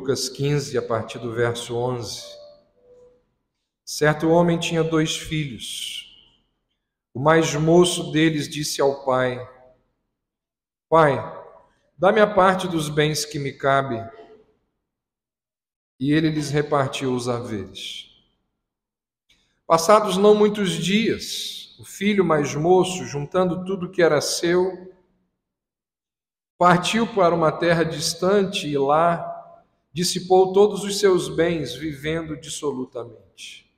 Lucas 15, a partir do verso 11. Certo homem tinha 2 filhos. O mais moço deles disse ao pai: Pai, dá-me a parte dos bens que me cabe. E ele lhes repartiu os haveres. Passados não muitos dias, o filho mais moço, juntando tudo que era seu, partiu para uma terra distante e lá dissipou todos os seus bens, vivendo dissolutamente.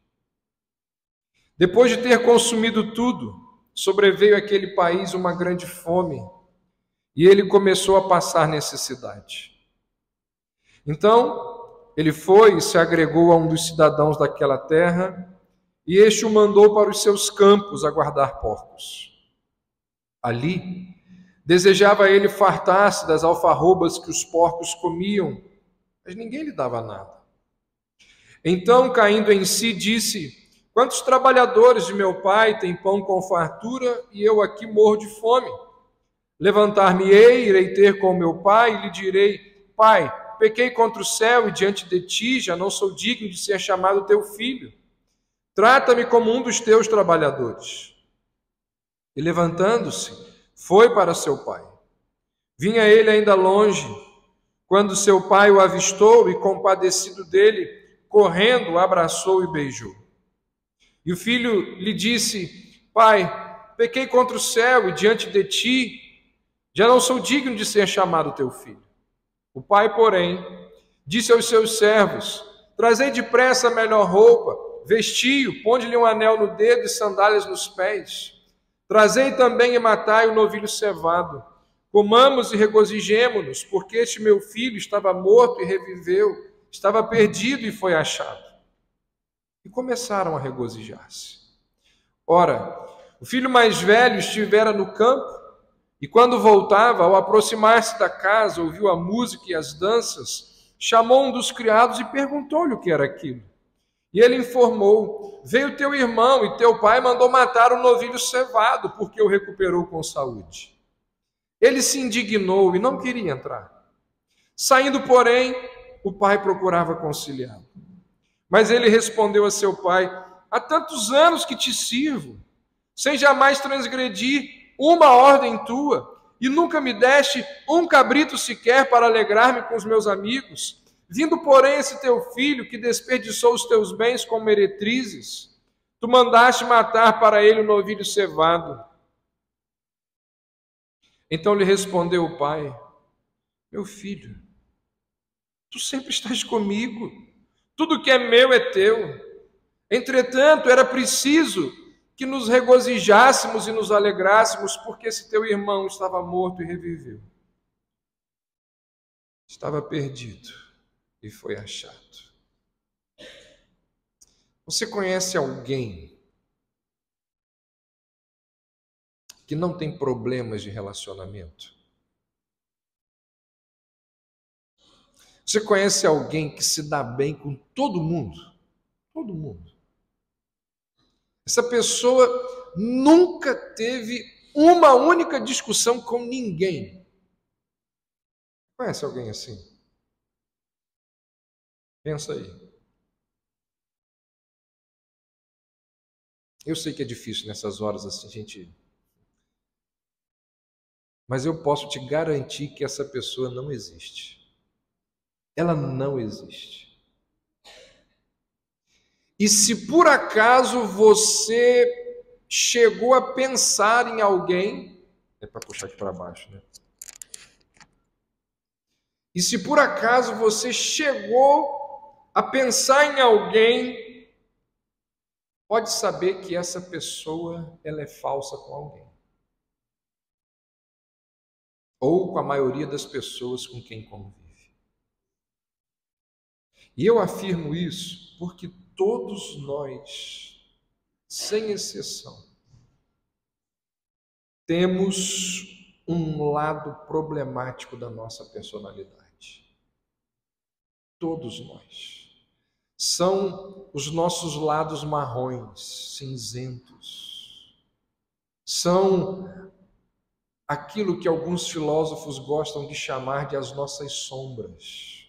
Depois de ter consumido tudo, sobreveio àquele país uma grande fome, e ele começou a passar necessidade. Então, ele foi e se agregou a um dos cidadãos daquela terra, e este o mandou para os seus campos a guardar porcos. Ali, desejava ele fartar-se das alfarrobas que os porcos comiam, mas ninguém lhe dava nada. Então, caindo em si, disse: Quantos trabalhadores de meu pai têm pão com fartura e eu aqui morro de fome? Levantar-me-ei, irei ter com meu pai e lhe direi: Pai, pequei contra o céu e diante de ti já não sou digno de ser chamado teu filho. Trata-me como um dos teus trabalhadores. E levantando-se, foi para seu pai. Vinha ele ainda longe, quando seu pai o avistou e, compadecido dele, correndo, o abraçou e beijou. E o filho lhe disse: Pai, pequei contra o céu e diante de ti já não sou digno de ser chamado teu filho. O pai, porém, disse aos seus servos: Trazei depressa a melhor roupa, vestiu, ponde-lhe um anel no dedo e sandálias nos pés. Trazei também e matai o novilho cevado. Comamos e regozijemo-nos, porque este meu filho estava morto e reviveu, estava perdido e foi achado. E começaram a regozijar-se. Ora, o filho mais velho estivera no campo, e quando voltava, ao aproximar-se da casa, ouviu a música e as danças, chamou um dos criados e perguntou-lhe o que era aquilo. E ele informou: Veio teu irmão e teu pai mandou matar o novilho cevado, porque o recuperou com saúde. Ele se indignou e não queria entrar. Saindo, porém, o pai procurava conciliá-lo. Mas ele respondeu a seu pai: Há tantos anos que te sirvo, sem jamais transgredir uma ordem tua, e nunca me deste um cabrito sequer para alegrar-me com os meus amigos. Vindo, porém, esse teu filho, que desperdiçou os teus bens com meretrizes, tu mandaste matar para ele o novilho cevado. Então lhe respondeu o pai: Meu filho, tu sempre estás comigo, tudo que é meu é teu. Entretanto, era preciso que nos regozijássemos e nos alegrássemos, porque esse teu irmão estava morto e reviveu. Estava perdido e foi achado. Você conhece alguém que não tem problemas de relacionamento? Você conhece alguém que se dá bem com todo mundo? Todo mundo. Essa pessoa nunca teve uma única discussão com ninguém. Conhece alguém assim? Pensa aí. Eu sei que é difícil nessas horas assim, gente. Mas eu posso te garantir que essa pessoa não existe. Ela não existe. E se por acaso você chegou a pensar em alguém, é para puxar aqui para baixo, né? E se por acaso você chegou a pensar em alguém, pode saber que essa pessoa ela é falsa com alguém. Ou com a maioria das pessoas com quem convive. E eu afirmo isso porque todos nós, sem exceção, temos um lado problemático da nossa personalidade. Todos nós. São os nossos lados marrons, cinzentos. São aquilo que alguns filósofos gostam de chamar de as nossas sombras.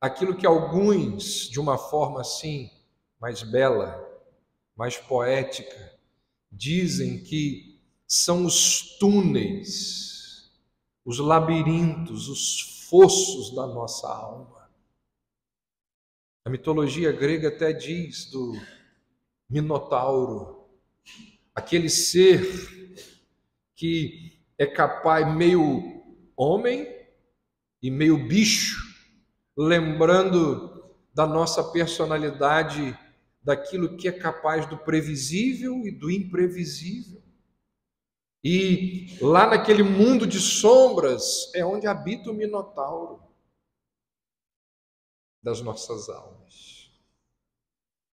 aquilo que alguns, de uma forma assim, mais bela, mais poética, dizem que são os túneis, os labirintos, os fossos da nossa alma. A mitologia grega até diz do Minotauro, aquele ser que é capaz, meio homem e meio bicho, lembrando da nossa personalidade, daquilo que é capaz do previsível e do imprevisível. E lá naquele mundo de sombras é onde habita o Minotauro das nossas almas.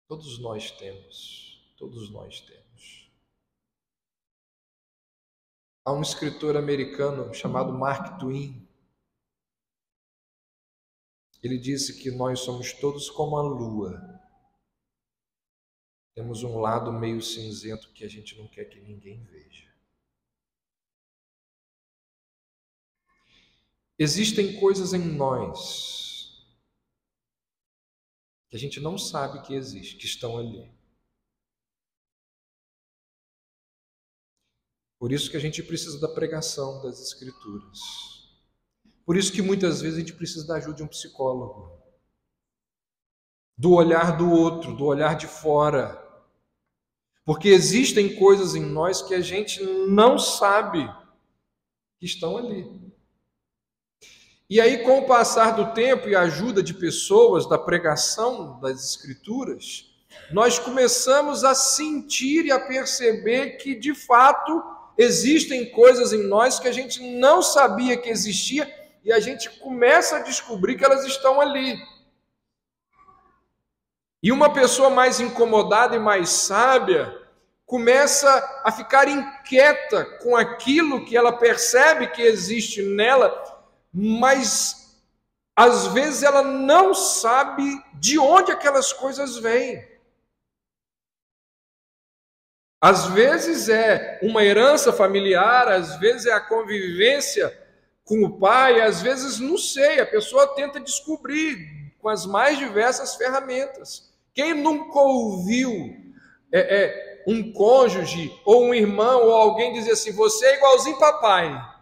Todos nós temos, todos nós temos. Há um escritor americano chamado Mark Twain. Ele disse que nós somos todos como a lua. Temos um lado meio cinzento que a gente não quer que ninguém veja. Existem coisas em nós que a gente não sabe que existem, que estão ali. Por isso que a gente precisa da pregação das Escrituras. Por isso que muitas vezes a gente precisa da ajuda de um psicólogo, do olhar do outro, do olhar de fora. Porque existem coisas em nós que a gente não sabe que estão ali. E aí, com o passar do tempo e a ajuda de pessoas, da pregação das Escrituras, nós começamos a sentir e a perceber que, de fato, existem coisas em nós que a gente não sabia que existia e a gente começa a descobrir que elas estão ali. E uma pessoa mais incomodada e mais sábia começa a ficar inquieta com aquilo que ela percebe que existe nela, mas às vezes ela não sabe de onde aquelas coisas vêm. Às vezes é uma herança familiar, às vezes é a convivência com o pai, às vezes não sei, a pessoa tenta descobrir com as mais diversas ferramentas. Quem nunca ouviu um cônjuge ou um irmão ou alguém dizer assim, você é igualzinho papai?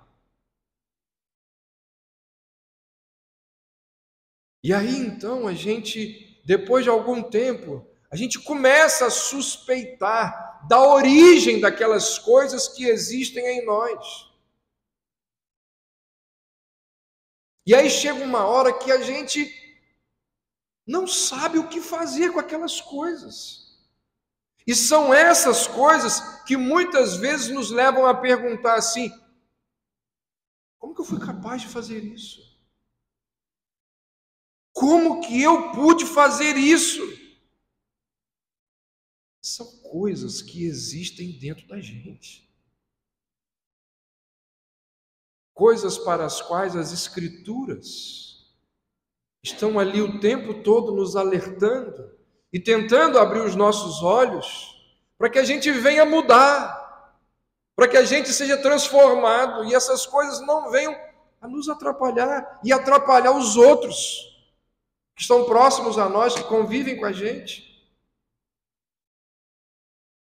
E aí então a gente, depois de algum tempo, a gente começa a suspeitar da origem daquelas coisas que existem em nós. E aí chega uma hora que a gente não sabe o que fazer com aquelas coisas. E são essas coisas que muitas vezes nos levam a perguntar assim, como que eu fui capaz de fazer isso? Como que eu pude fazer isso? São coisas que existem dentro da gente. Coisas para as quais as Escrituras estão ali o tempo todo nos alertando e tentando abrir os nossos olhos para que a gente venha mudar, para que a gente seja transformado e essas coisas não venham a nos atrapalhar e atrapalhar os outros que estão próximos a nós, que convivem com a gente.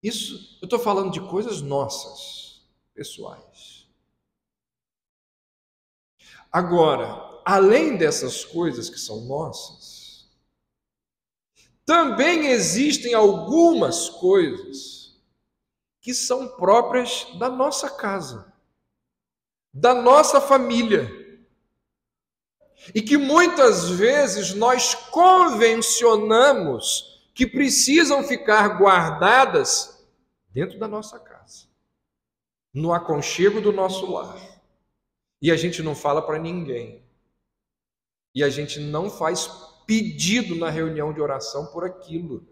Isso, eu estou falando de coisas nossas, pessoais. Agora, além dessas coisas que são nossas, também existem algumas coisas que são próprias da nossa casa, da nossa família, e que muitas vezes nós convencionamos que precisam ficar guardadas dentro da nossa casa, no aconchego do nosso lar. E a gente não fala para ninguém. E a gente não faz pedido na reunião de oração por aquilo.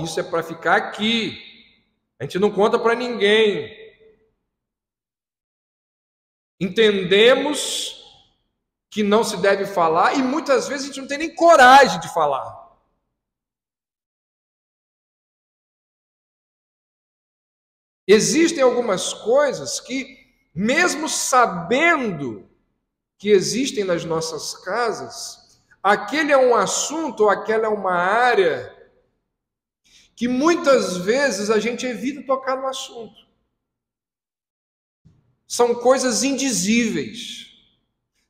Isso é para ficar aqui. A gente não conta para ninguém. Entendemos que não se deve falar e muitas vezes a gente não tem nem coragem de falar. Existem algumas coisas que, mesmo sabendo que existem nas nossas casas, aquele é um assunto, ou aquela é uma área que muitas vezes a gente evita tocar no assunto. São coisas indizíveis,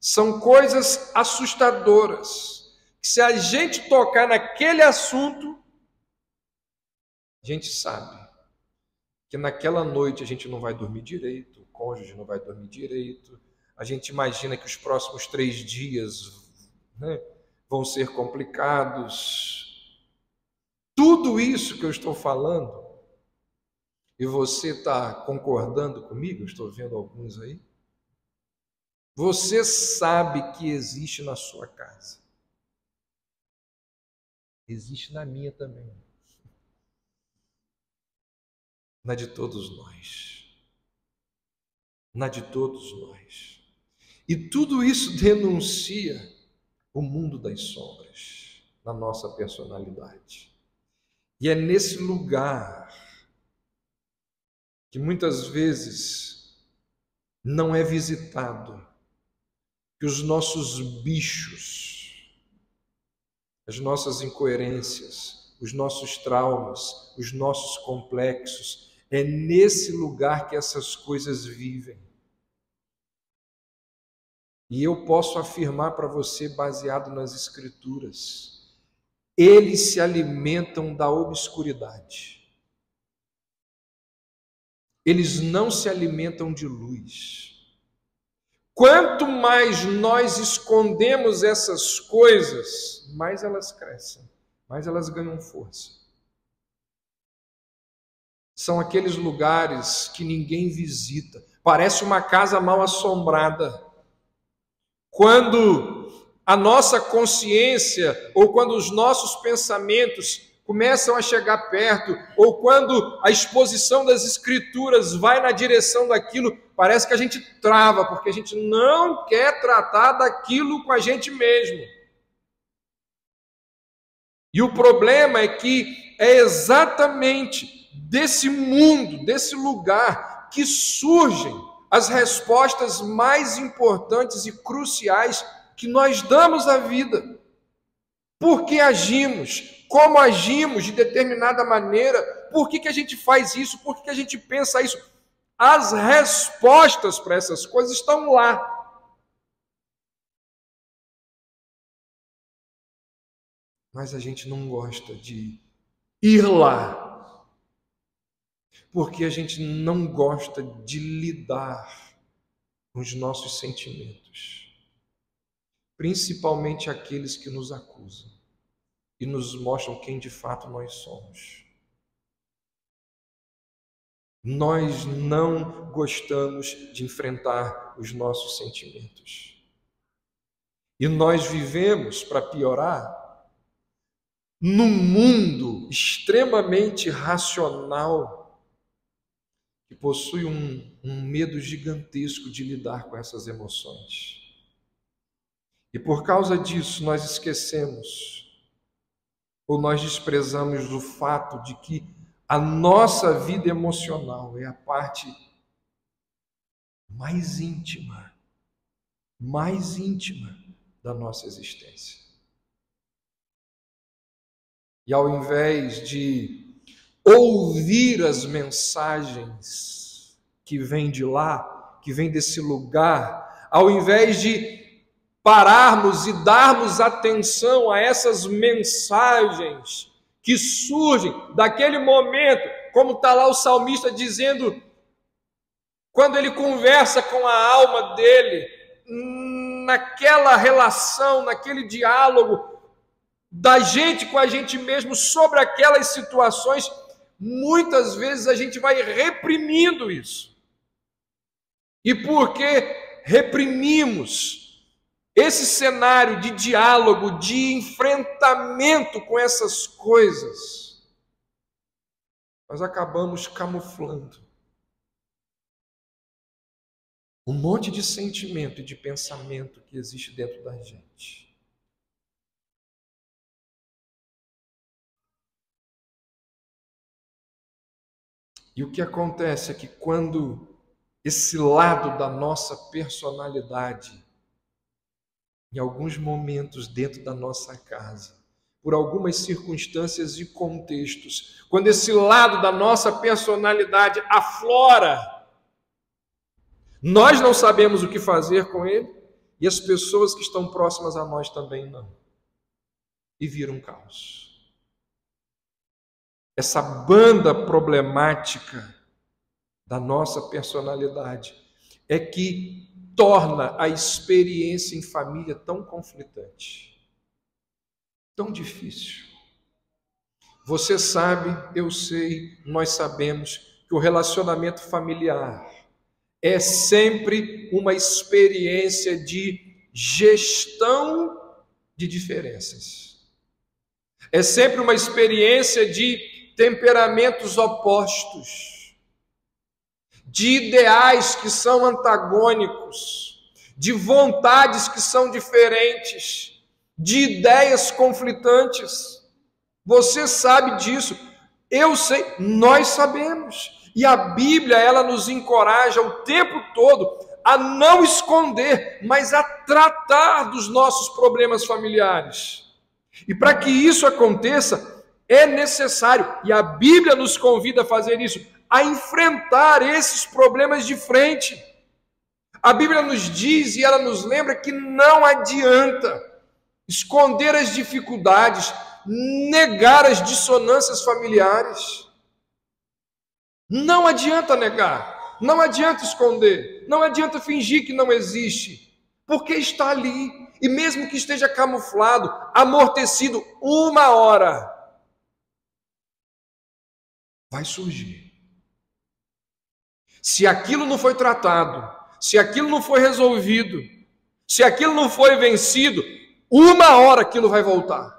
são coisas assustadoras, que se a gente tocar naquele assunto, a gente sabe que naquela noite a gente não vai dormir direito, o cônjuge não vai dormir direito, a gente imagina que os próximos 3 dias, né, vão ser complicados. Tudo isso que eu estou falando, e você está concordando comigo, eu estou vendo alguns aí, você sabe que existe na sua casa. Existe na minha também. Na de todos nós. Na de todos nós. E tudo isso denuncia o mundo das sombras na nossa personalidade. E é nesse lugar que muitas vezes não é visitado que os nossos bichos, as nossas incoerências, os nossos traumas, os nossos complexos, é nesse lugar que essas coisas vivem. E eu posso afirmar para você, baseado nas Escrituras, eles se alimentam da obscuridade. Eles não se alimentam de luz. Quanto mais nós escondemos essas coisas, mais elas crescem, mais elas ganham força. São aqueles lugares que ninguém visita. Parece uma casa mal assombrada. Quando a nossa consciência ou quando os nossos pensamentos começam a chegar perto, ou quando a exposição das Escrituras vai na direção daquilo, parece que a gente trava, porque a gente não quer tratar daquilo com a gente mesmo. E o problema é que é exatamente desse mundo, desse lugar, que surgem as respostas mais importantes e cruciais que nós damos à vida. Por que agimos? Como agimos de determinada maneira? Por que a gente faz isso? Por que a gente pensa isso? As respostas para essas coisas estão lá. Mas a gente não gosta de ir lá, porque a gente não gosta de lidar com os nossos sentimentos, principalmente aqueles que nos acusam e nos mostram quem de fato nós somos. Nós não gostamos de enfrentar os nossos sentimentos. E nós vivemos, para piorar, num mundo extremamente racional que possui um medo gigantesco de lidar com essas emoções. E por causa disso nós esquecemos ou nós desprezamos o fato de que a nossa vida emocional é a parte mais íntima da nossa existência. E ao invés de ouvir as mensagens que vêm de lá, que vêm desse lugar, ao invés de pararmos e darmos atenção a essas mensagens que surgem daquele momento, como está lá o salmista dizendo, quando ele conversa com a alma dele, naquela relação, naquele diálogo da gente com a gente mesmo sobre aquelas situações, muitas vezes a gente vai reprimindo isso. E porque reprimimos esse cenário de diálogo, de enfrentamento com essas coisas, nós acabamos camuflando um monte de sentimento e de pensamento que existe dentro da gente. E o que acontece é que quando esse lado da nossa personalidade em alguns momentos dentro da nossa casa, por algumas circunstâncias e contextos, quando esse lado da nossa personalidade aflora, nós não sabemos o que fazer com ele e as pessoas que estão próximas a nós também não. E vira um caos. Essa banda problemática da nossa personalidade é que torna a experiência em família tão conflitante, tão difícil. Você sabe, eu sei, nós sabemos que o relacionamento familiar é sempre uma experiência de gestão de diferenças. É sempre uma experiência de temperamentos opostos, de ideais que são antagônicos, de vontades que são diferentes, de ideias conflitantes. Você sabe disso, eu sei, nós sabemos. E a Bíblia, ela nos encoraja o tempo todo a não esconder, mas a tratar dos nossos problemas familiares. E para que isso aconteça, é necessário, e a Bíblia nos convida a fazer isso, a enfrentar esses problemas de frente. A Bíblia nos diz e ela nos lembra que não adianta esconder as dificuldades, negar as dissonâncias familiares. Não adianta negar, não adianta esconder, não adianta fingir que não existe, porque está ali, e mesmo que esteja camuflado, amortecido, uma hora vai surgir. Se aquilo não foi tratado, se aquilo não foi resolvido, se aquilo não foi vencido, uma hora aquilo vai voltar.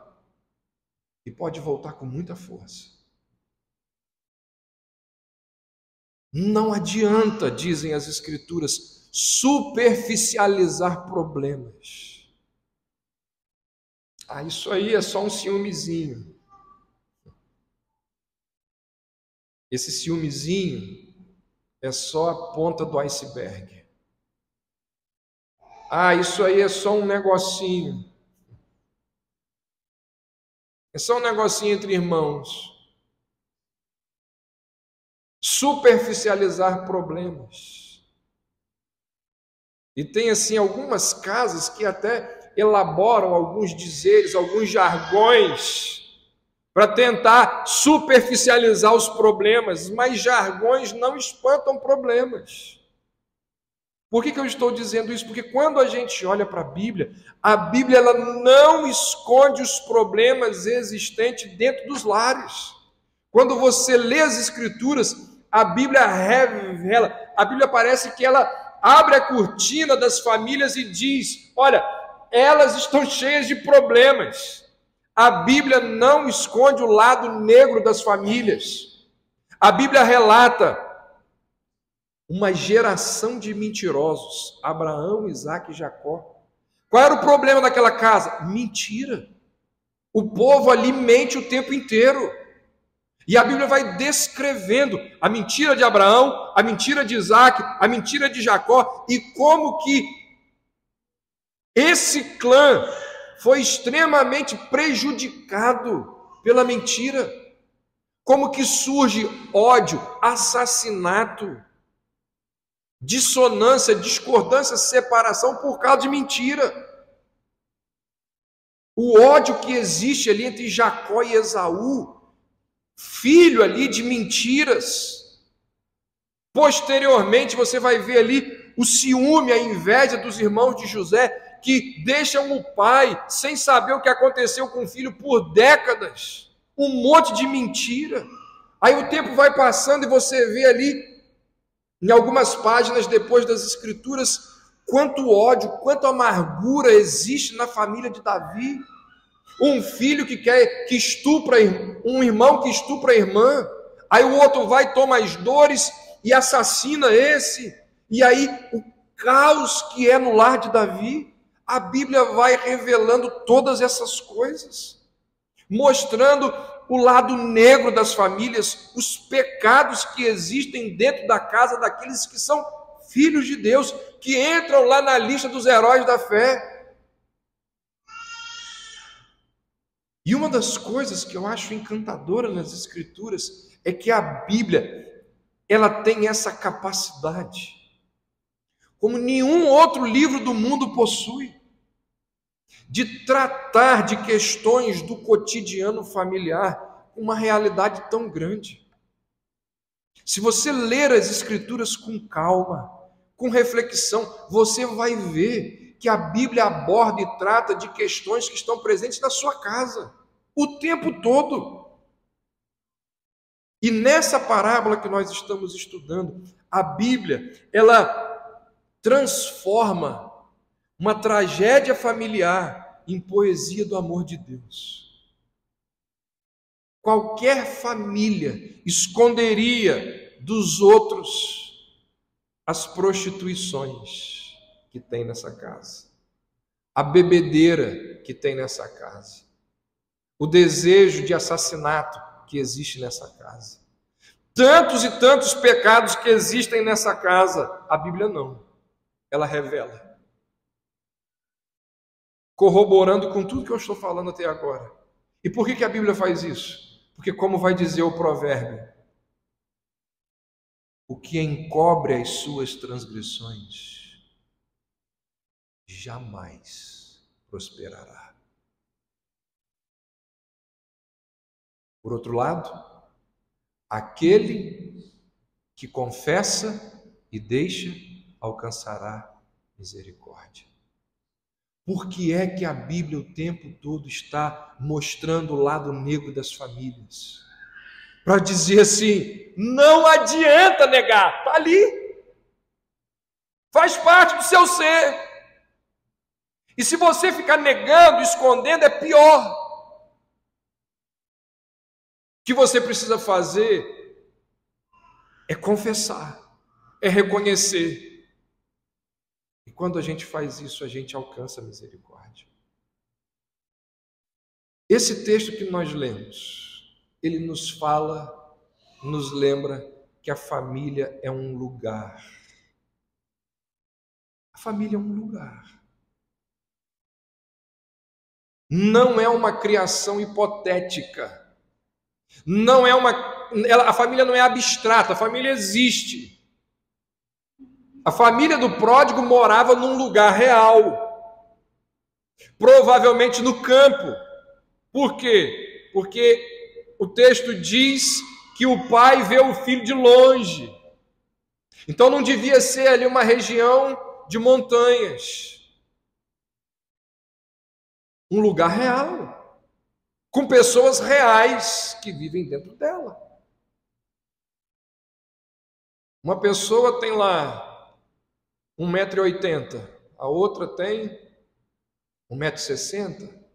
E pode voltar com muita força. Não adianta, dizem as Escrituras, superficializar problemas. Isso aí é só um ciúmezinho. Esse ciúmezinho é só a ponta do iceberg. Isso aí é só um negocinho. É só um negocinho entre irmãos. Superficializar problemas. E tem assim algumas casas que até elaboram alguns dizeres, alguns jargões para tentar superficializar os problemas, mas jargões não espantam problemas. Por que eu estou dizendo isso? Porque quando a gente olha para a Bíblia ela não esconde os problemas existentes dentro dos lares. Quando você lê as Escrituras, a Bíblia revela, a Bíblia parece que ela abre a cortina das famílias e diz, olha, elas estão cheias de problemas. A Bíblia não esconde o lado negro das famílias. A Bíblia relata uma geração de mentirosos, Abraão, Isaque e Jacó. Qual era o problema daquela casa? Mentira. O povo ali mente o tempo inteiro. E a Bíblia vai descrevendo a mentira de Abraão, a mentira de Isaque, a mentira de Jacó, e como que esse clã foi extremamente prejudicado pela mentira. Como que surge ódio, assassinato, dissonância, discordância, separação por causa de mentira. O ódio que existe ali entre Jacó e Esaú, filho ali de mentiras. Posteriormente você vai ver ali o ciúme, a inveja dos irmãos de José, que deixam o pai sem saber o que aconteceu com o filho por décadas. Um monte de mentira. Aí o tempo vai passando e você vê ali, em algumas páginas depois das Escrituras, quanto ódio, quanto amargura existe na família de Davi. Um filho que estupra, um irmão que estupra a irmã, aí o outro vai, toma as dores e assassina esse, e aí o caos que é no lar de Davi. A Bíblia vai revelando todas essas coisas, mostrando o lado negro das famílias, os pecados que existem dentro da casa daqueles que são filhos de Deus, que entram lá na lista dos heróis da fé. E uma das coisas que eu acho encantadora nas Escrituras é que a Bíblia, ela tem essa capacidade, como nenhum outro livro do mundo possui, de tratar de questões do cotidiano familiar com uma realidade tão grande. Se você ler as Escrituras com calma, com reflexão, você vai ver que a Bíblia aborda e trata de questões que estão presentes na sua casa, o tempo todo. E nessa parábola que nós estamos estudando, a Bíblia, ela transforma uma tragédia familiar em poesia do amor de Deus. Qualquer família esconderia dos outros as prostituições que tem nessa casa, a bebedeira que tem nessa casa, o desejo de assassinato que existe nessa casa. Tantos e tantos pecados que existem nessa casa, a Bíblia não. Ela revela, corroborando com tudo que eu estou falando até agora. E por que a Bíblia faz isso? Porque, como vai dizer o provérbio, o que encobre as suas transgressões jamais prosperará. Por outro lado, aquele que confessa e deixa alcançará misericórdia. Por que é que a Bíblia o tempo todo está mostrando o lado negro das famílias? Para dizer assim, não adianta negar, está ali. Faz parte do seu ser. E se você ficar negando, escondendo, é pior. O que você precisa fazer é confessar, é reconhecer. E quando a gente faz isso, a gente alcança a misericórdia. Esse texto que nós lemos, ele nos fala, nos lembra que a família é um lugar. A família é um lugar. Não é uma criação hipotética. Não é a família não é abstrata, a família existe. A família do pródigo morava num lugar real, provavelmente no campo. Por quê? Porque o texto diz que o pai vê o filho de longe. Então não devia ser ali uma região de montanhas. Um lugar real, com pessoas reais que vivem dentro dela. Uma pessoa tem lá 1,80 m, a outra tem 1,60 m.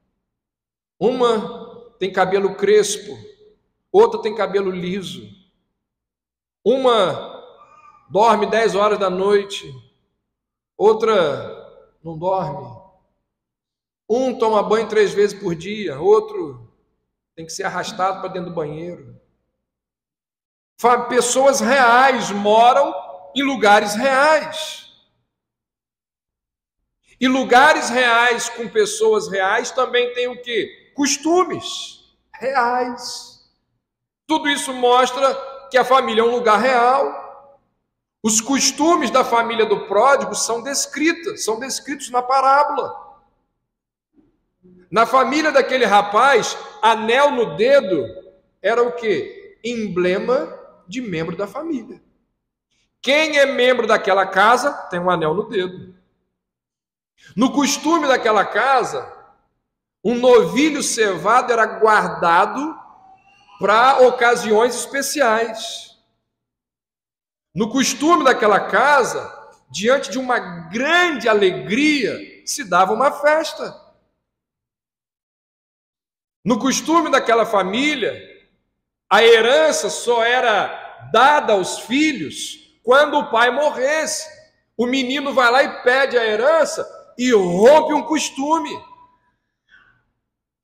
Uma tem cabelo crespo, outra tem cabelo liso. Uma dorme 10 horas da noite, outra não dorme. Um toma banho 3 vezes por dia, outro tem que ser arrastado para dentro do banheiro. Pessoas reais moram em lugares reais. E lugares reais com pessoas reais também tem o quê? Costumes reais. Tudo isso mostra que a família é um lugar real. Os costumes da família do pródigo são descritos na parábola. Na família daquele rapaz, anel no dedo era o quê? Emblema de membro da família. Quem é membro daquela casa tem um anel no dedo. No costume daquela casa, um novilho cevado era guardado para ocasiões especiais. No costume daquela casa, diante de uma grande alegria, se dava uma festa. No costume daquela família, a herança só era dada aos filhos quando o pai morresse. O menino vai lá e pede a herança e rompe um costume.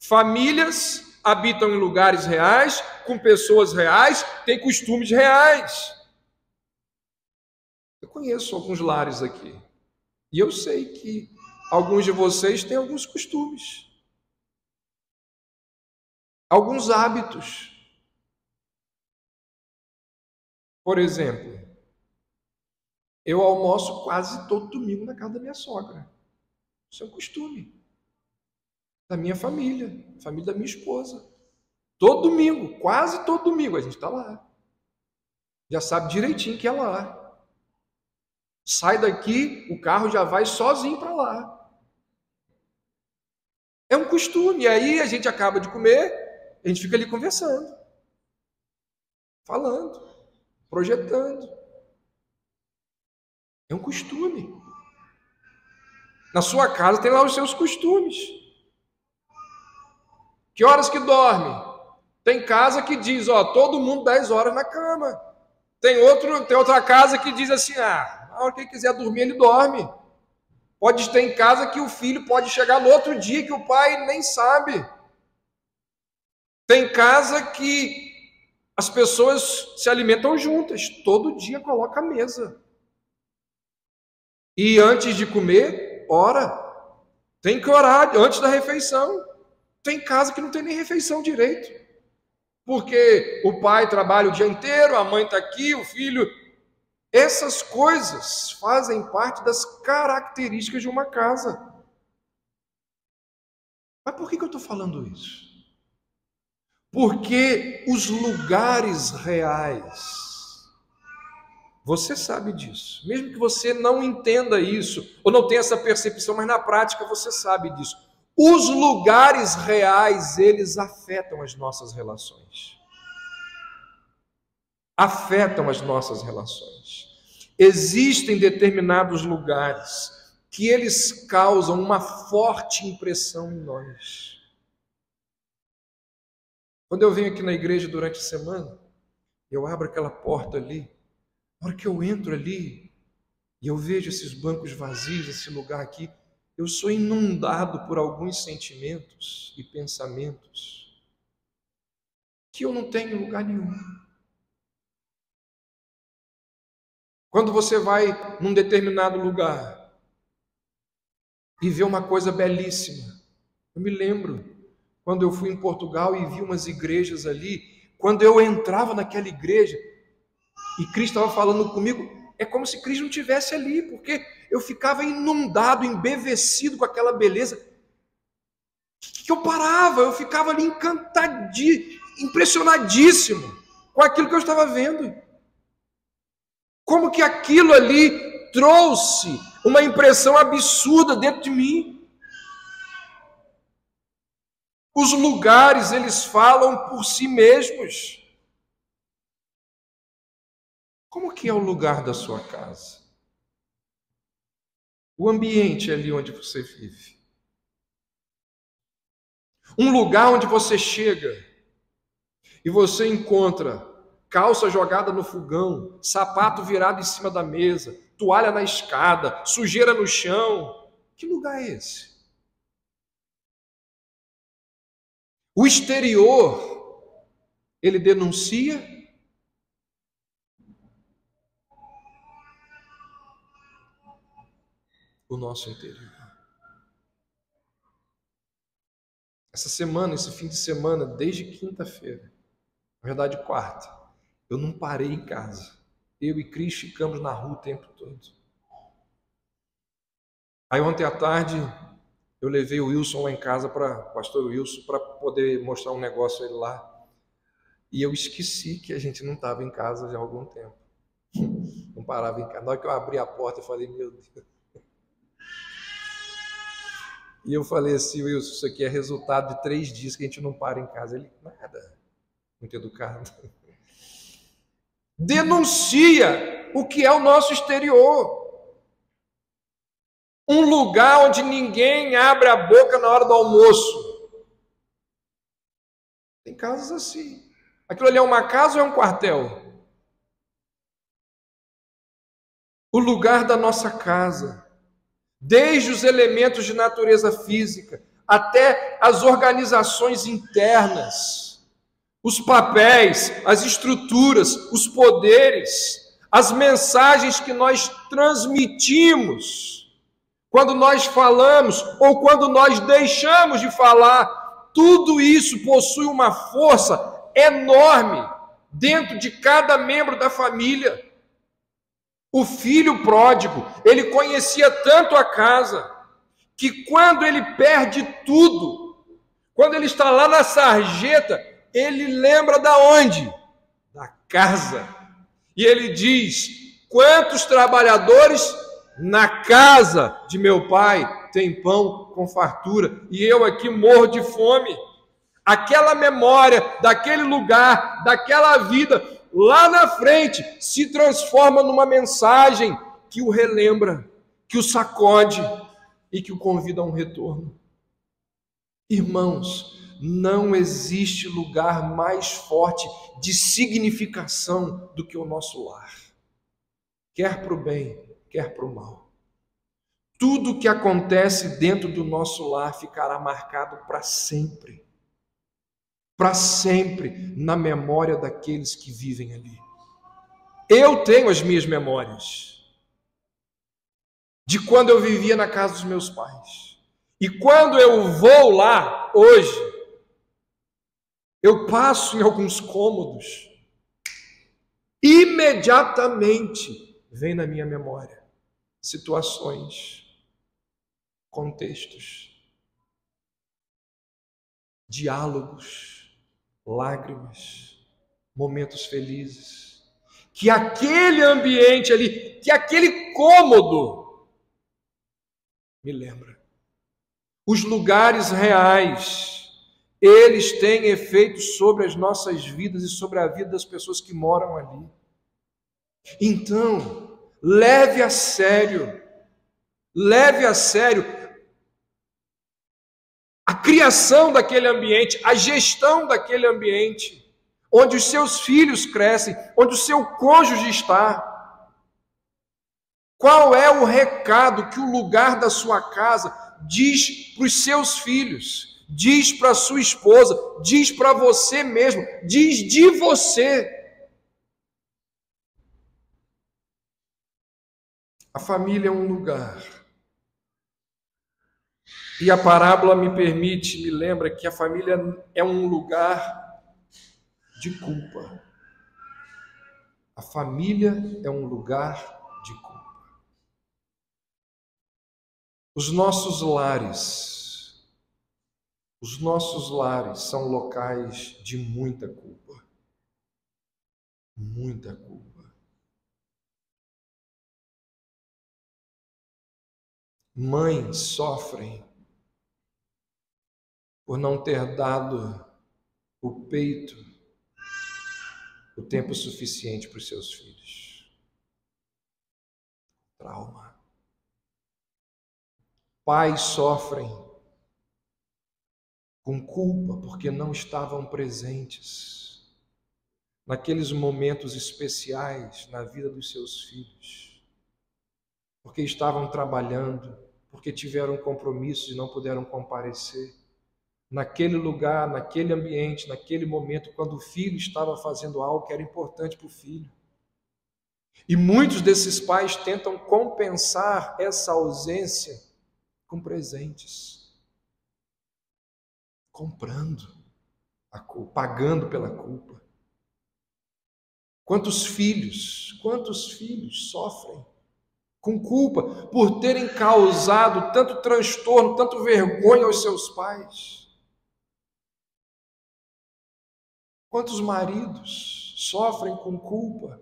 Famílias habitam em lugares reais, com pessoas reais, têm costumes reais. Eu conheço alguns lares aqui, e eu sei que alguns de vocês têm alguns costumes. alguns hábitos. Por exemplo, eu almoço quase todo domingo na casa da minha sogra. Isso é um costume da minha família da minha esposa. Todo domingo, quase todo domingo, a gente está lá. Já sabe direitinho que é lá. Sai daqui, o carro já vai sozinho para lá. É um costume. E aí a gente acaba de comer, a gente fica ali conversando, falando, projetando. É um costume. Na sua casa tem lá os seus costumes. Que horas que dorme? Tem casa que diz, todo mundo 10 horas na cama. Tem outra casa que diz assim, a hora que ele quiser dormir, ele dorme. Pode ter em casa que o filho pode chegar no outro dia que o pai nem sabe. Tem casa que as pessoas se alimentam juntas, todo dia coloca a mesa. E antes de comer, ora. Tem que orar antes da refeição. Tem casa que não tem nem refeição direito. Porque o pai trabalha o dia inteiro, a mãe está aqui, o filho. Essas coisas fazem parte das características de uma casa. Mas por que eu estou falando isso? Porque os lugares reais, você sabe disso, mesmo que você não entenda isso, ou não tenha essa percepção, mas na prática você sabe disso. Os lugares reais, eles afetam as nossas relações. Afetam as nossas relações. Existem determinados lugares que eles causam uma forte impressão em nós. Quando eu venho aqui na igreja durante a semana, eu abro aquela porta ali, na hora que eu entro ali e eu vejo esses bancos vazios, esse lugar aqui, eu sou inundado por alguns sentimentos e pensamentos que eu não tenho em lugar nenhum. Quando você vai num determinado lugar e vê uma coisa belíssima, eu me lembro quando eu fui em Portugal e vi umas igrejas ali, quando eu entrava naquela igreja e Cristo estava falando comigo, é como se Cristo não estivesse ali, porque eu ficava inundado, embevecido com aquela beleza, que eu parava, eu ficava ali encantadíssimo, impressionadíssimo com aquilo que eu estava vendo. Como que aquilo ali trouxe uma impressão absurda dentro de mim. Os lugares, eles falam por si mesmos. Como que é o lugar da sua casa? O ambiente ali onde você vive. Um lugar onde você chega e você encontra calça jogada no fogão, sapato virado em cima da mesa, toalha na escada, sujeira no chão. Que lugar é esse? O exterior, ele denuncia o nosso interior. Essa semana, esse fim de semana, desde quinta-feira, na verdade quarta, eu não parei em casa. Eu e Cris ficamos na rua o tempo todo. Aí ontem à tarde, eu levei o Wilson lá em casa, o pastor Wilson, para poder mostrar um negócio a ele lá. E eu esqueci que a gente não estava em casa já há algum tempo. Não parava em casa. Na hora que eu abri a porta, eu falei, meu Deus. E eu falei assim, Wilson, isso aqui é resultado de 3 dias que a gente não para em casa. Ele, nada. Muito educado. Denuncia o que é o nosso exterior. Um lugar onde ninguém abre a boca na hora do almoço. Tem casas assim. Aquilo ali é uma casa ou é um quartel? O lugar da nossa casa, desde os elementos de natureza física até as organizações internas, os papéis, as estruturas, os poderes, as mensagens que nós transmitimos, quando nós falamos ou quando nós deixamos de falar, tudo isso possui uma força enorme dentro de cada membro da família. O filho pródigo, ele conhecia tanto a casa, que quando ele perde tudo, quando ele está lá na sarjeta, ele lembra da onde? Da casa. E ele diz: quantos trabalhadores na casa de meu pai tem pão com fartura, e eu aqui morro de fome. Aquela memória daquele lugar, daquela vida, lá na frente, se transforma numa mensagem que o relembra, que o sacode e que o convida a um retorno. Irmãos, não existe lugar mais forte de significação do que o nosso lar. Quer para o bem, quer para o mal. Tudo que acontece dentro do nosso lar ficará marcado para sempre na memória daqueles que vivem ali. Eu tenho as minhas memórias de quando eu vivia na casa dos meus pais. E quando eu vou lá hoje, eu passo em alguns cômodos, imediatamente vem na minha memória situações, contextos, diálogos, lágrimas, momentos felizes, que aquele ambiente ali, que aquele cômodo me lembra. Os lugares reais, eles têm efeito sobre as nossas vidas e sobre a vida das pessoas que moram ali. Então, leve a sério a criação daquele ambiente, a gestão daquele ambiente, onde os seus filhos crescem, onde o seu cônjuge está. Qual é o recado que o lugar da sua casa diz para os seus filhos, diz para a sua esposa, diz para você mesmo, diz de você? A família é um lugar. E a parábola me lembra que a família é um lugar de culpa. A família é um lugar de culpa. Os nossos lares são locais de muita culpa. Muita culpa. Mães sofrem por não ter dado o peito, o tempo suficiente para os seus filhos. Trauma. Pais sofrem com culpa porque não estavam presentes naqueles momentos especiais na vida dos seus filhos, porque estavam trabalhando, porque tiveram compromissos e não puderam comparecer naquele lugar, naquele ambiente, naquele momento, quando o filho estava fazendo algo que era importante para o filho. E muitos desses pais tentam compensar essa ausência com presentes, comprando a culpa, pagando pela culpa. Quantos filhos sofrem com culpa por terem causado tanto transtorno, tanto vergonha aos seus pais? Quantos maridos sofrem com culpa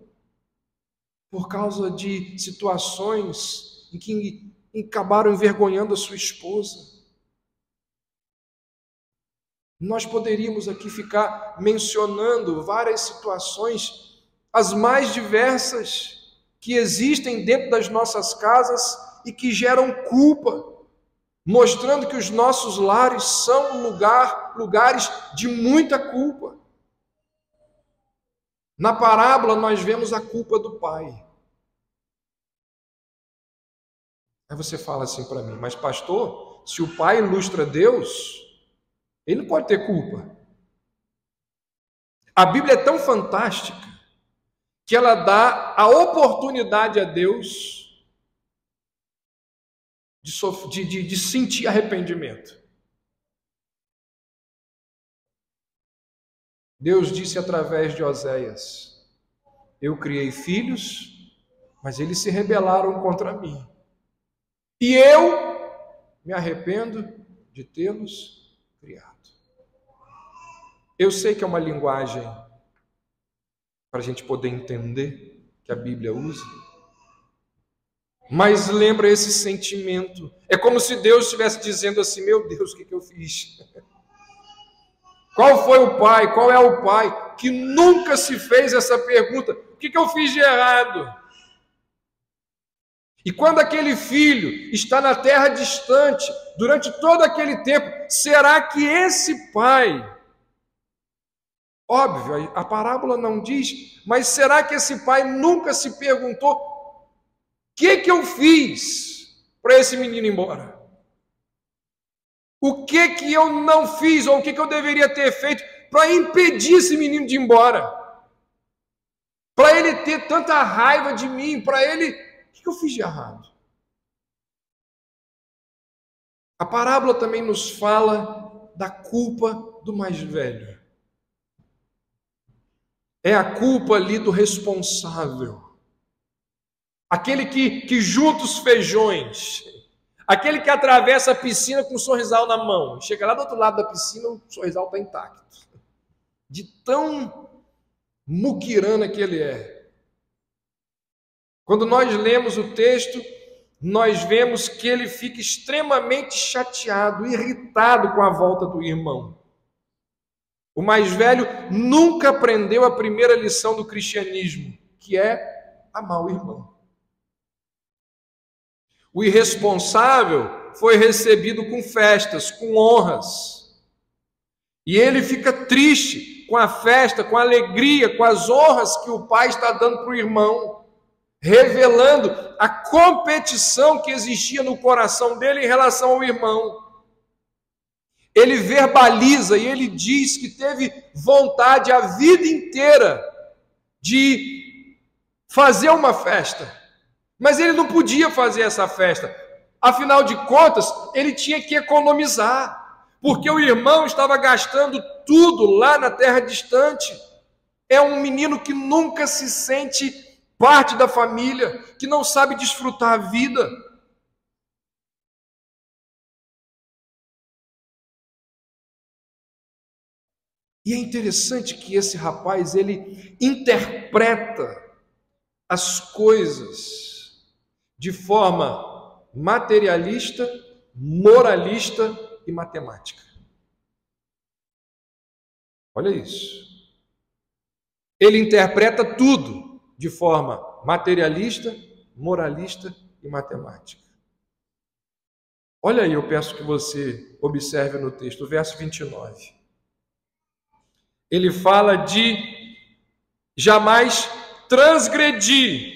por causa de situações em que acabaram envergonhando a sua esposa? Nós poderíamos aqui ficar mencionando várias situações, as mais diversas, que existem dentro das nossas casas e que geram culpa, mostrando que os nossos lares são lugares de muita culpa. Na parábola nós vemos a culpa do pai. Aí você fala assim para mim: mas pastor, se o pai ilustra Deus, ele não pode ter culpa. A Bíblia é tão fantástica que ela dá a oportunidade a Deus de sentir arrependimento. Deus disse através de Oséias: eu criei filhos, mas eles se rebelaram contra mim. E eu me arrependo de tê-los criado. Eu sei que é uma linguagem para a gente poder entender que a Bíblia usa, mas lembra esse sentimento. É como se Deus estivesse dizendo assim: meu Deus, o que eu fiz? Qual foi o pai, qual é o pai que nunca se fez essa pergunta? O que eu fiz de errado? E quando aquele filho está na terra distante, durante todo aquele tempo, será que esse pai, óbvio, a parábola não diz, mas será que esse pai nunca se perguntou: o que eu fiz para esse menino ir embora? O que eu não fiz, ou o que eu deveria ter feito para impedir esse menino de ir embora? Para ele ter tanta raiva de mim, para ele... O que eu fiz de errado? A parábola também nos fala da culpa do mais velho. É a culpa ali do responsável. Aquele que junta os feijões. Aquele que atravessa a piscina com um sorrisal na mão. Chega lá do outro lado da piscina, o sorrisal está intacto. De tão muquirana que ele é. Quando nós lemos o texto, nós vemos que ele fica extremamente chateado, irritado com a volta do irmão. O mais velho nunca aprendeu a primeira lição do cristianismo, que é amar o irmão. O irresponsável foi recebido com festas, com honras. E ele fica triste com a festa, com a alegria, com as honras que o pai está dando para o irmão, revelando a competição que existia no coração dele em relação ao irmão. Ele verbaliza e ele diz que teve vontade a vida inteira de fazer uma festa. Mas ele não podia fazer essa festa. Afinal de contas, ele tinha que economizar, porque o irmão estava gastando tudo lá na terra distante. É um menino que nunca se sente parte da família, que não sabe desfrutar a vida. E é interessante que esse rapaz, ele interpreta as coisas de forma materialista, moralista e matemática. Olha isso. Ele interpreta tudo de forma materialista, moralista e matemática. Olha aí, eu peço que você observe no texto, o verso 29. Ele fala de jamais transgredir.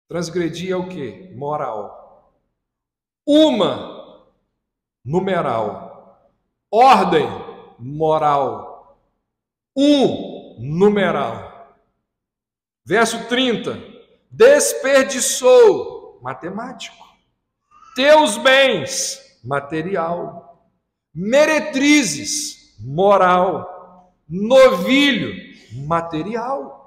Transgredir é o quê? Moral. Uma, numeral. Ordem, moral. Numeral. Verso 30. Desperdiçou, matemático. Teus bens, material. Meretrizes, moral. Novilho, material.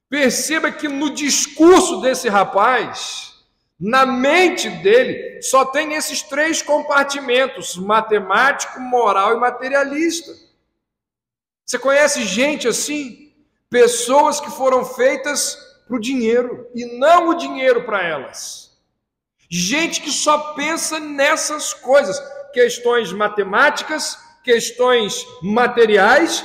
Perceba que no discurso desse rapaz, na mente dele, só tem esses três compartimentos: matemático, moral e materialista. Você conhece gente assim? Pessoas que foram feitas para o dinheiro e não o dinheiro para elas. Gente que só pensa nessas coisas, questões matemáticas, questões materiais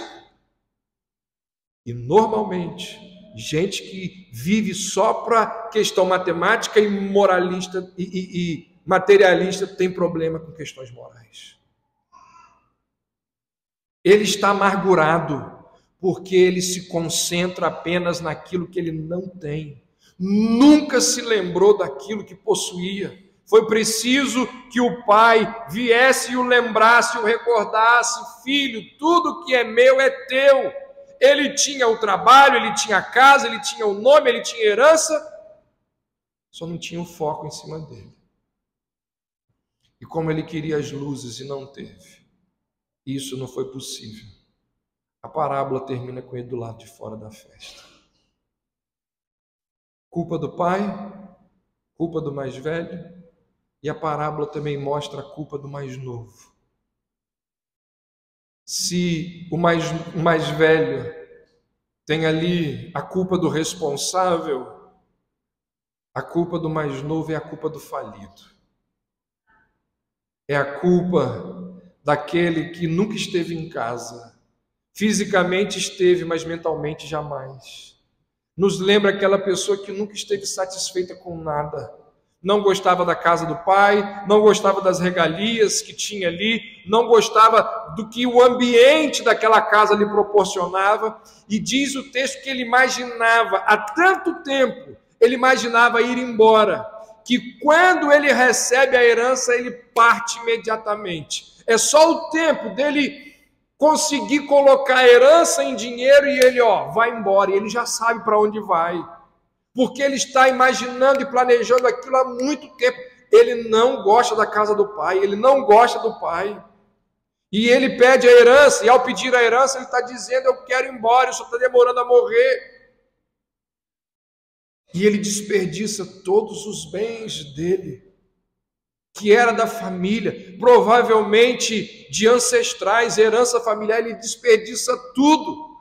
e normalmente gente que vive só para questão matemática e moralista e materialista tem problema com questões morais. Ele está amargurado porque ele se concentra apenas naquilo que ele não tem. Nunca se lembrou daquilo que possuía. Foi preciso que o pai viesse e o lembrasse, o recordasse: filho, tudo que é meu é teu. Ele tinha o trabalho, ele tinha a casa, ele tinha o nome, ele tinha herança, só não tinha o foco em cima dele. E como ele queria as luzes e não teve, isso não foi possível. A parábola termina com ele do lado de fora da festa. Culpa do pai, culpa do mais velho, e a parábola também mostra a culpa do mais novo. Se o mais velho tem ali a culpa do responsável, a culpa do mais novo é a culpa do falido. É a culpa daquele que nunca esteve em casa. Fisicamente esteve, mas mentalmente jamais. Nos lembra aquela pessoa que nunca esteve satisfeita com nada. Não gostava da casa do pai, não gostava das regalias que tinha ali, não gostava do que o ambiente daquela casa lhe proporcionava. E diz o texto que ele imaginava, há tanto tempo, ele imaginava ir embora, que quando ele recebe a herança, ele parte imediatamente. É só o tempo dele conseguir colocar a herança em dinheiro e ele vai embora. E ele já sabe para onde vai, porque ele está imaginando e planejando aquilo há muito tempo. Ele não gosta da casa do pai, ele não gosta do pai. E ele pede a herança, e ao pedir a herança, ele está dizendo: eu quero ir embora, isso está demorando a morrer. E ele desperdiça todos os bens dele, que era da família, provavelmente de ancestrais, herança familiar. Ele desperdiça tudo,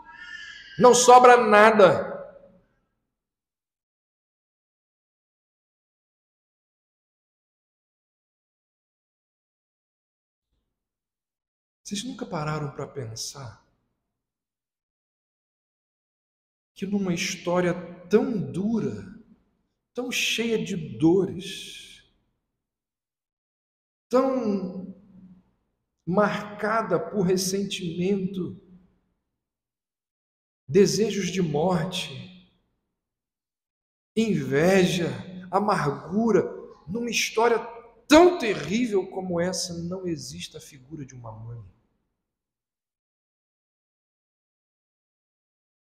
não sobra nada. Vocês nunca pararam para pensar que numa história tão dura, tão cheia de dores, tão marcada por ressentimento, desejos de morte, inveja, amargura, numa história tão terrível como essa, não existe a figura de uma mãe?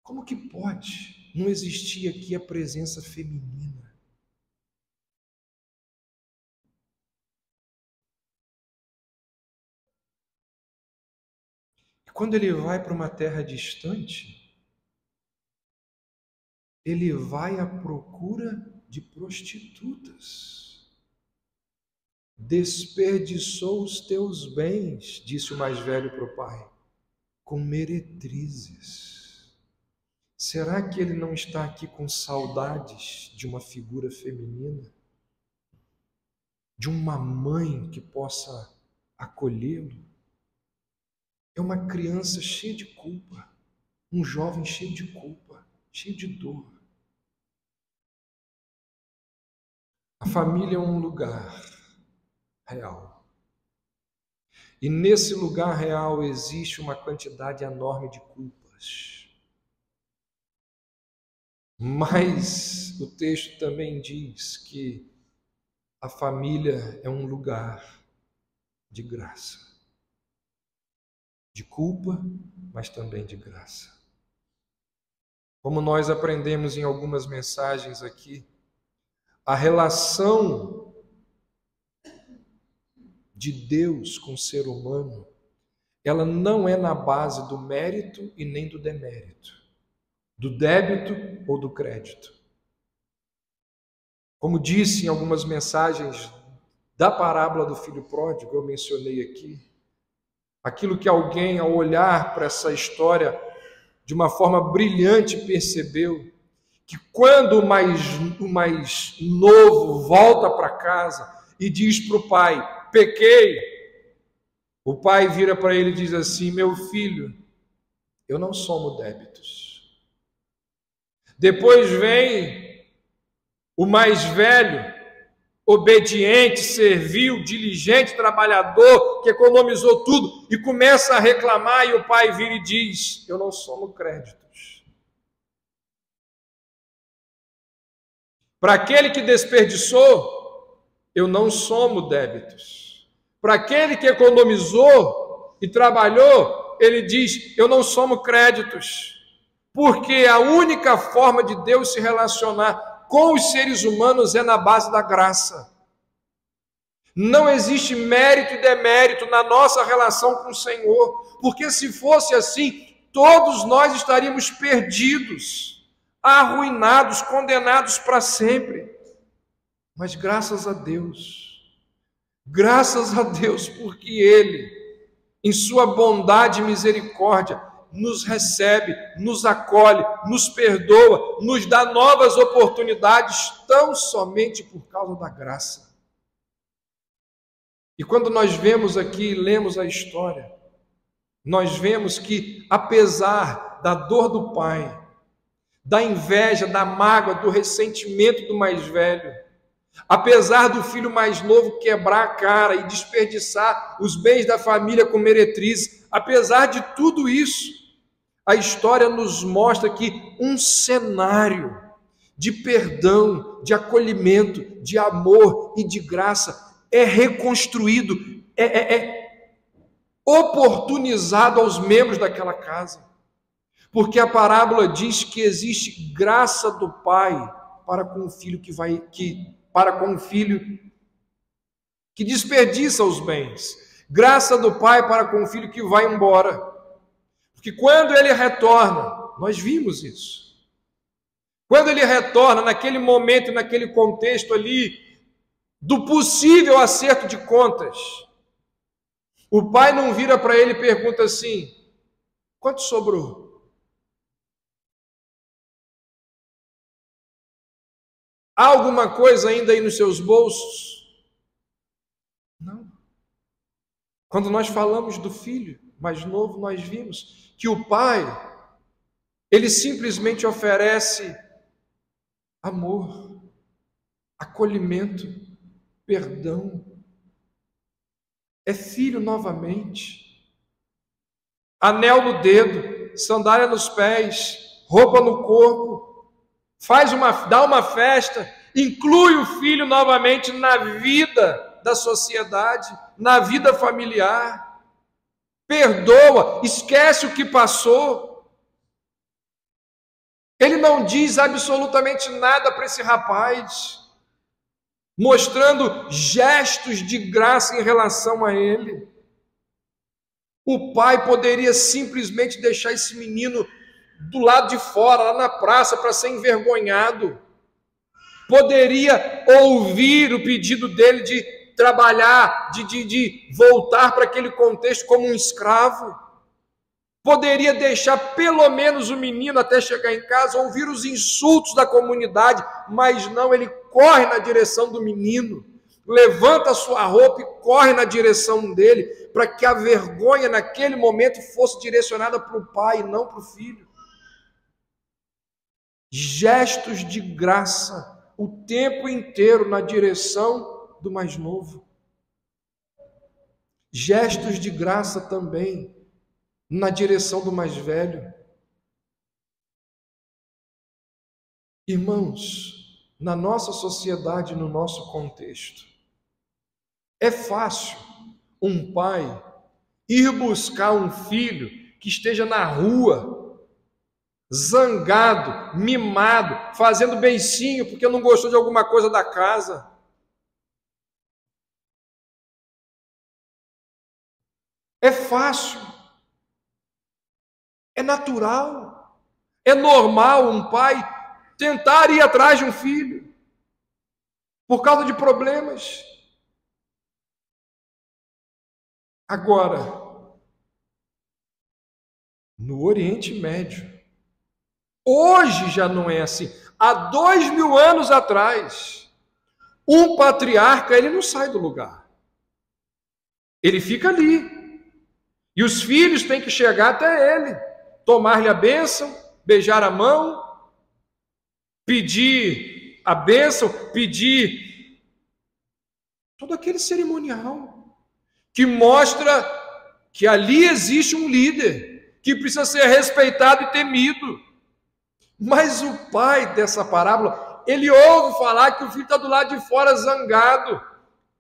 Como que pode não existir aqui a presença feminina? E quando ele vai para uma terra distante, ele vai à procura de prostitutas. Desperdiçou os teus bens, disse o mais velho para o pai, com meretrizes. Será que ele não está aqui com saudades de uma figura feminina? De uma mãe que possa acolhê-lo? É uma criança cheia de culpa, um jovem cheio de culpa, cheio de dor. A família é um lugar real. E nesse lugar real existe uma quantidade enorme de culpas. Mas o texto também diz que a família é um lugar de graça. De culpa, mas também de graça. Como nós aprendemos em algumas mensagens aqui, a relação de Deus com o ser humano, ela não é na base do mérito e nem do demérito, do débito ou do crédito. Como disse em algumas mensagens da parábola do filho pródigo, eu mencionei aqui, aquilo que alguém, ao olhar para essa história de uma forma brilhante, percebeu, que quando o mais novo volta para casa e diz para o pai: pequei, o pai vira para ele e diz assim: meu filho, eu não somo débitos. Depois vem o mais velho, obediente, servil, diligente, trabalhador, que economizou tudo, e começa a reclamar, e o pai vira e diz: eu não somo créditos. Para aquele que desperdiçou, eu não somo débitos. Para aquele que economizou e trabalhou, ele diz: eu não somo créditos. Porque a única forma de Deus se relacionar com os seres humanos é na base da graça. Não existe mérito e demérito na nossa relação com o Senhor, porque se fosse assim, todos nós estaríamos perdidos, arruinados, condenados para sempre. Mas graças a Deus, porque Ele, em sua bondade e misericórdia, nos recebe, nos acolhe, nos perdoa, nos dá novas oportunidades, tão somente por causa da graça. E quando nós vemos aqui, lemos a história, nós vemos que, apesar da dor do pai, da inveja, da mágoa, do ressentimento do mais velho, apesar do filho mais novo quebrar a cara e desperdiçar os bens da família com meretrizes, apesar de tudo isso, a história nos mostra que um cenário de perdão, de acolhimento, de amor e de graça é reconstruído, oportunizado aos membros daquela casa. Porque a parábola diz que existe graça do pai para com o filho que desperdiça os bens. Graça do pai para com o filho que vai embora. Porque quando ele retorna, nós vimos isso. Quando ele retorna, naquele momento, naquele contexto ali, do possível acerto de contas, o pai não vira para ele e pergunta assim: quanto sobrou? Há alguma coisa ainda aí nos seus bolsos? Não. Quando nós falamos do filho mais novo, nós vimos que o pai, ele simplesmente oferece amor, acolhimento, perdão. É filho novamente. Anel no dedo, sandália nos pés, roupa no corpo. Dá uma festa, inclui o filho novamente na vida da sociedade, na vida familiar, perdoa, esquece o que passou. Ele não diz absolutamente nada para esse rapaz, mostrando gestos de graça em relação a ele. O pai poderia simplesmente deixar esse menino do lado de fora, lá na praça, para ser envergonhado. Poderia ouvir o pedido dele de trabalhar, de voltar para aquele contexto como um escravo. Poderia deixar pelo menos o menino até chegar em casa, ouvir os insultos da comunidade, mas não, ele corre na direção do menino, levanta a sua roupa e corre na direção dele, para que a vergonha naquele momento fosse direcionada para o pai e não para o filho. Gestos de graça o tempo inteiro na direção do mais novo. Gestos de graça também na direção do mais velho. Irmãos, na nossa sociedade, no nosso contexto, é fácil um pai ir buscar um filho que esteja na rua, zangado, mimado, fazendo beicinho porque não gostou de alguma coisa da casa. É fácil, é natural, é normal um pai tentar ir atrás de um filho por causa de problemas. Agora, no Oriente Médio, hoje já não é assim. Há 2000 anos atrás, um patriarca, ele não sai do lugar. Ele fica ali. E os filhos têm que chegar até ele, tomar-lhe a bênção, beijar a mão, pedir a bênção, pedir todo aquele cerimonial que mostra que ali existe um líder que precisa ser respeitado e temido. Mas o pai dessa parábola, ele ouve falar que o filho está do lado de fora zangado.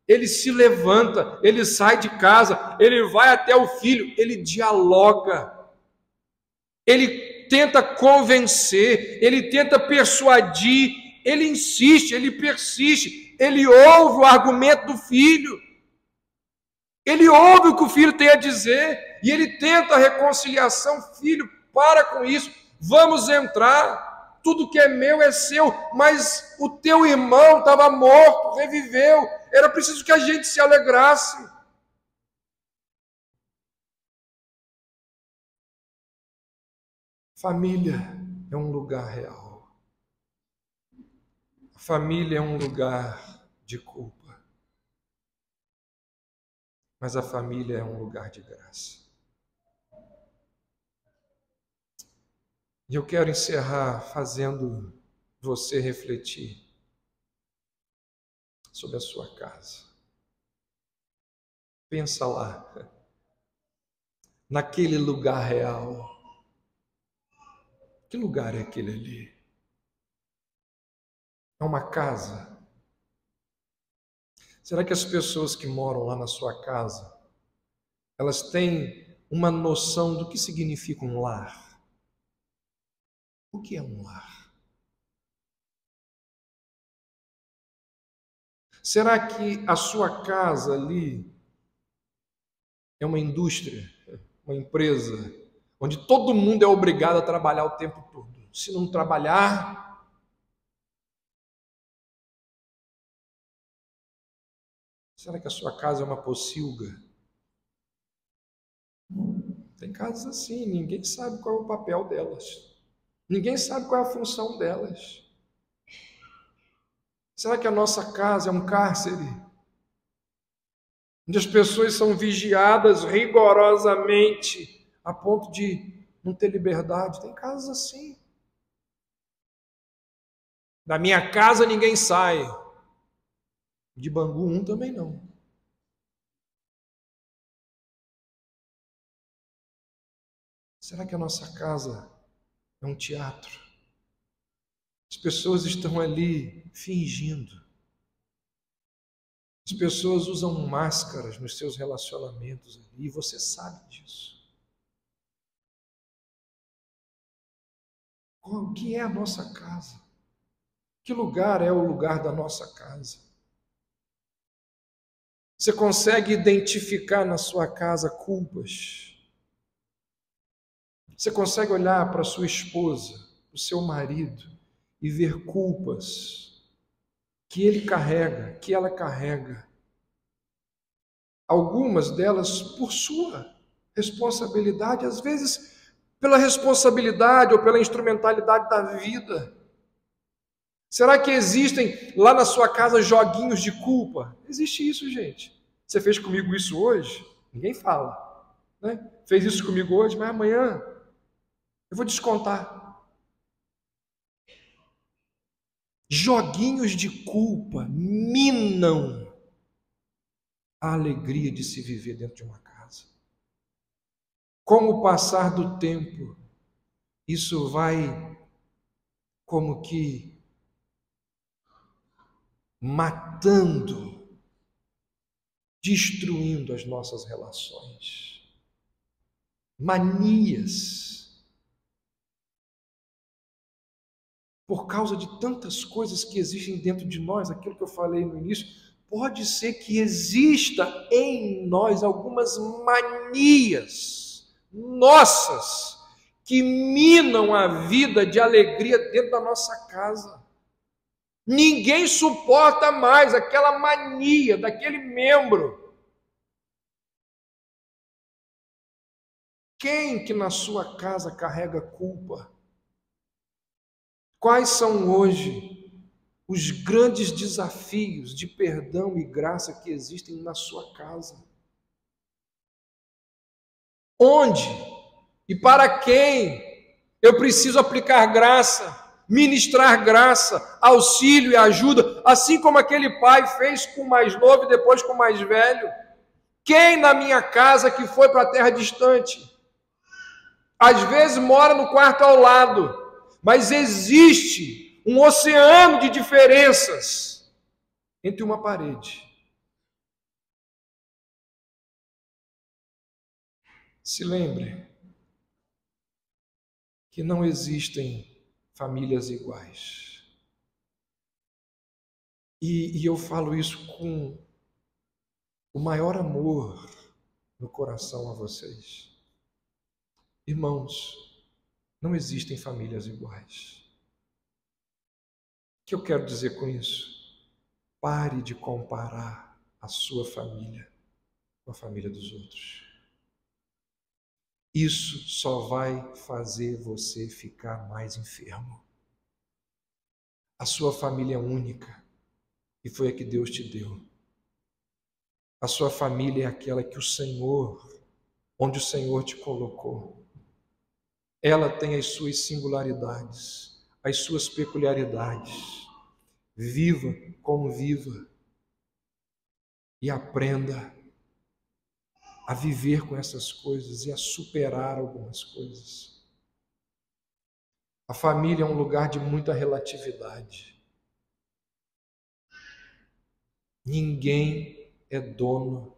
Ele se levanta, ele sai de casa, ele vai até o filho, ele dialoga, ele tenta convencer, ele tenta persuadir, ele insiste, ele persiste, ele ouve o argumento do filho, ele ouve o que o filho tem a dizer, e ele tenta a reconciliação. Filho, Para com isso. Vamos entrar. Tudo que é meu é seu. Mas o teu irmão estava morto, reviveu. Era preciso que a gente se alegrasse. Família é um lugar real. A família é um lugar de culpa. Mas a família é um lugar de graça. E eu quero encerrar fazendo você refletir sobre a sua casa. Pensa lá, naquele lugar real. Que lugar é aquele ali? É uma casa? Será que as pessoas que moram lá na sua casa, elas têm uma noção do que significa um lar? O que é um lar? Será que a sua casa ali é uma indústria, uma empresa, onde todo mundo é obrigado a trabalhar o tempo todo? Se não trabalhar, será que a sua casa é uma pocilga? Tem casas assim, ninguém sabe qual é o papel delas. Ninguém sabe qual é a função delas. Será que a nossa casa é um cárcere? Onde as pessoas são vigiadas rigorosamente a ponto de não ter liberdade? Tem casas assim. Da minha casa ninguém sai. De Bangu 1 também não. Será que a nossa casa é um teatro? As pessoas estão ali fingindo. As pessoas usam máscaras nos seus relacionamentos ali, e você sabe disso. O que é a nossa casa? Que lugar é o lugar da nossa casa? Você consegue identificar na sua casa culpas? Você consegue olhar para sua esposa, para o seu marido e ver culpas que ele carrega, que ela carrega? Algumas delas por sua responsabilidade, às vezes pela responsabilidade ou pela instrumentalidade da vida. Será que existem lá na sua casa joguinhos de culpa? Existe isso, gente. Você fez comigo isso hoje? Ninguém fala, né? Fez isso comigo hoje, mas amanhã eu vou descontar. Joguinhos de culpa minam a alegria de se viver dentro de uma casa. Com o passar do tempo, isso vai como que matando, destruindo as nossas relações. Manias. Por causa de tantas coisas que existem dentro de nós, aquilo que eu falei no início, pode ser que exista em nós algumas manias nossas que minam a vida de alegria dentro da nossa casa. Ninguém suporta mais aquela mania daquele membro. Quem que na sua casa carrega culpa? Quais são hoje os grandes desafios de perdão e graça que existem na sua casa? Onde e para quem eu preciso aplicar graça? Ministrar graça, auxílio e ajuda, assim como aquele pai fez com o mais novo e depois com o mais velho. Quem na minha casa que foi para a terra distante? Às vezes mora no quarto ao lado, mas existe um oceano de diferenças entre uma parede. Se lembre que não existem famílias iguais. E eu falo isso com o maior amor no coração a vocês. Irmãos, Não existem famílias iguais. O que eu quero dizer com isso? Pare de comparar a sua família com a família dos outros. Isso só vai fazer você ficar mais enfermo. A sua família é única e foi a que Deus te deu. A sua família é aquela que o Senhor, onde o Senhor te colocou. Ela tem as suas singularidades, as suas peculiaridades. Viva, conviva e aprenda a viver com essas coisas e a superar algumas coisas. A família é um lugar de muita relatividade. Ninguém é dono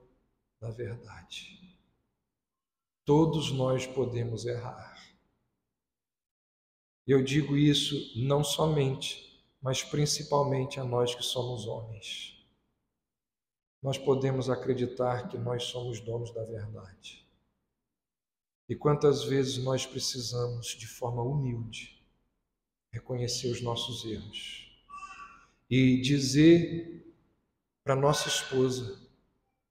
da verdade. Todos nós podemos errar. Eu digo isso não somente, mas principalmente a nós que somos homens. Nós podemos acreditar que nós somos donos da verdade. E quantas vezes nós precisamos, de forma humilde, reconhecer os nossos erros e dizer para nossa esposa,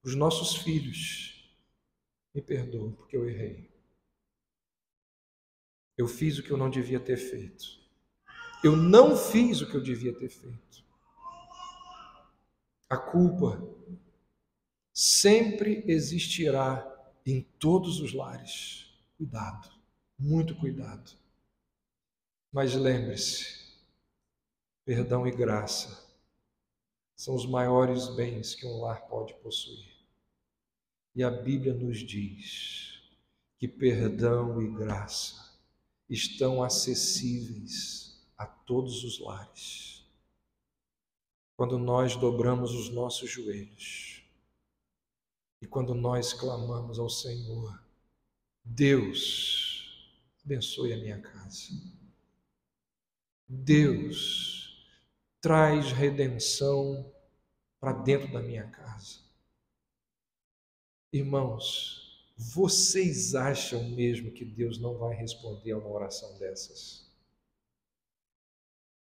para os nossos filhos: me perdoa porque eu errei. Eu fiz o que eu não devia ter feito. Eu não fiz o que eu devia ter feito. A culpa sempre existirá em todos os lares. Cuidado, muito cuidado. Mas lembre-se, perdão e graça são os maiores bens que um lar pode possuir. E a Bíblia nos diz que perdão e graça estão acessíveis a todos os lares. Quando nós dobramos os nossos joelhos e quando nós clamamos ao Senhor: Deus, abençoe a minha casa. Deus, traz redenção para dentro da minha casa. Irmãos, vocês acham mesmo que Deus não vai responder a uma oração dessas?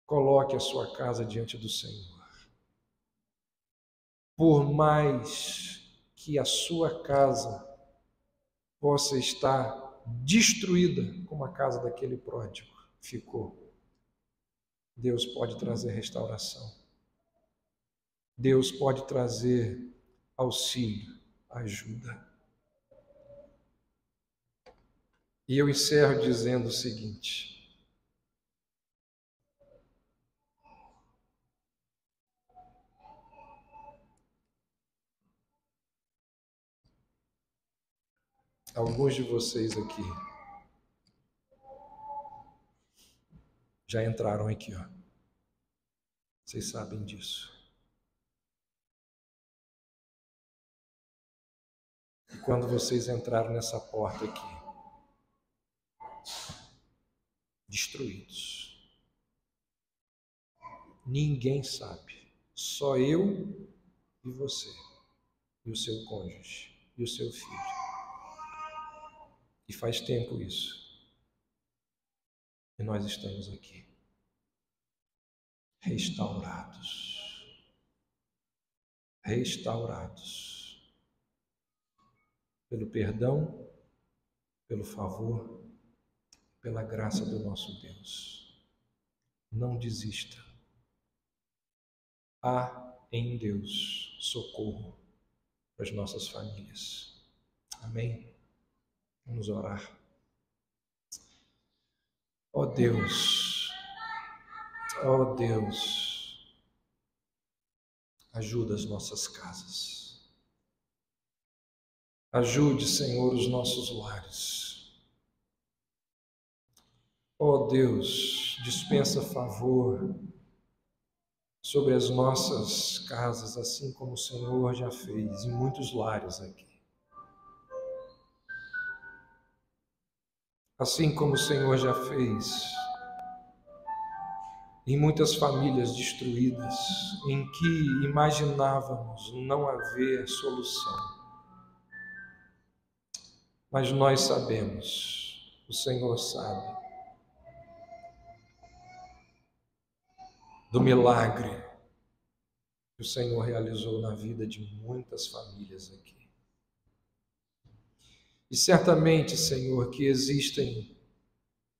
Coloque a sua casa diante do Senhor. Por mais que a sua casa possa estar destruída como a casa daquele pródigo ficou, Deus pode trazer restauração. Deus pode trazer auxílio, ajuda. E eu encerro dizendo o seguinte: alguns de vocês aqui já entraram aqui, ó. Vocês sabem disso. E quando vocês entraram nessa porta aqui, destruídos. Ninguém sabe, só eu e você, e o seu cônjuge, e o seu filho. E faz tempo isso. E nós estamos aqui, restaurados. Restaurados. Pelo perdão, pelo favor, pela graça do nosso Deus. Não desista. Há em Deus socorro para as nossas famílias. Amém? Vamos orar. Ó Deus, ajuda as nossas casas. Ajude, Senhor, os nossos lares. Ó Deus, dispensa favor sobre as nossas casas, assim como o Senhor já fez em muitos lares aqui. Assim como o Senhor já fez em muitas famílias destruídas, em que imaginávamos não haver solução. Mas nós sabemos, o Senhor sabe, do milagre que o Senhor realizou na vida de muitas famílias aqui. E certamente, Senhor, que existem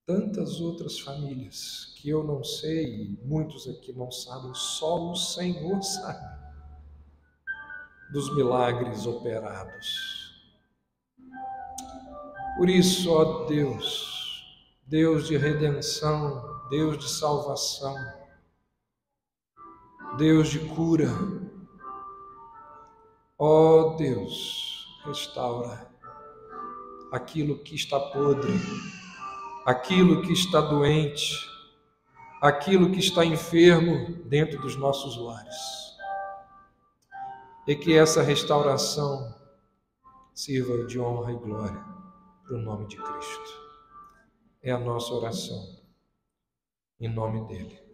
tantas outras famílias que eu não sei, e muitos aqui não sabem, só o Senhor sabe dos milagres operados. Por isso, ó Deus, Deus de redenção, Deus de salvação, Deus de cura, ó Deus, restaura aquilo que está podre, aquilo que está doente, aquilo que está enfermo dentro dos nossos lares. E que essa restauração sirva de honra e glória para o nome de Cristo. É a nossa oração, em nome dele.